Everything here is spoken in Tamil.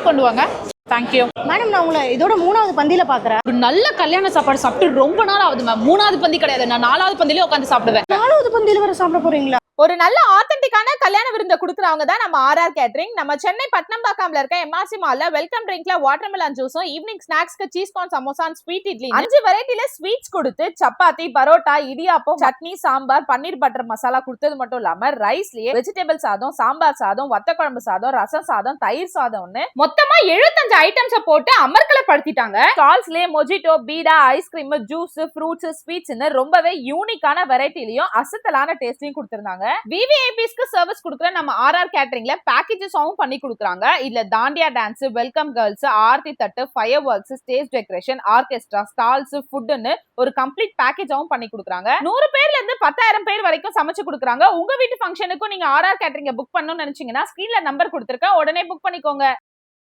ஸ்வீட் கொண்டு வாங்க. Thank you madam. நான் உங்களை இதோட 3வது பந்தியில பாக்குறேன். ஒரு நல்ல கல்யாண சாப்பாடு சாப்பிட்டு ரொம்ப நாள் ஆகுது மேம். 3வது பந்தி கிடையாது, நான் 4வது பந்தியிலே உட்காந்து சாப்பிடுவேன். 4வது பந்தியில வர சாப்பிட போறீங்களா? ஒரு நல்ல ஆத்தென்டிக்கான கல்யாண விருந்த குடுக்குறவங்க தான் நம்ம ஆர்ஆர் கேட்டரிங். நம்ம சென்னை பட்டணம்பாக்கம்ல இருக்க எம்ஆர்சி மால்ல வெல்கம் ட்ரிங்க்ல வாட்டர்மெலன் ஜூஸும் ஈவினிங் ஸ்நாக்ஸ்க்கு cheese corn samosa sweet idli 5 வெரைட்டில ஸ்வீட்ஸ் கொடுத்து சப்பாத்தி பரோட்டா இடியாப்பம் சட்னி சாம்பார் பன்னீர் பட்டர் மசாலா கொடுத்தது மட்டும் இல்லாம ரைஸ்லயே வெஜிடபிள் சாதம் சாம்பார் சாதம் வத்த குழம்பு சாதம் ரசம் சாதம் தயிர் சாதம்னு மொத்தமா 75 ஐட்டம்ஸ் போட்டு அமர்க்கலப்படுத்திட்டாங்க. ஸ்டால்ஸ்லயே மொஜிட்டோ பீடா ஐஸ்கிரீம் ஜூஸ் ஃப்ரூட்ஸ் ஸ்வீட்ஸ்னு ரொம்பவே யூனிக்கான வெரைட்டிலையும் அசத்தலான டேஸ்டையும் கொடுத்திருந்தாங்க. விவிஐபிஸ்க்கு சர்வீஸ் கொடுக்குற நம்ம ஆர்ஆர் கேட்டரிங்ல பேக்கேஜஸும் பண்ணி கொடுக்குறாங்க. இதுல dandiya dance, welcome girls, aarti தட்டு, fireworks, stage decoration, orchestra, stalls, ஃபுட்னு ஒரு கம்ப்ளீட் பேக்கேஜாவும் பண்ணி கொடுக்குறாங்க. 100 பேர்ல இருந்து 10,000 பேர் வரைக்கும் சமைச்சு கொடுக்குறாங்க. உங்க வீட்டு ஃபங்க்ஷனுக்கும் நீங்க ஆர்ஆர் கேட்டரிங்க புக் பண்ணணும்னு நினைச்சீங்கன்னா ஸ்கிரீன்ல நம்பர் கொடுத்திருக்கேன், உடனே புக் பண்ணிக்கோங்க.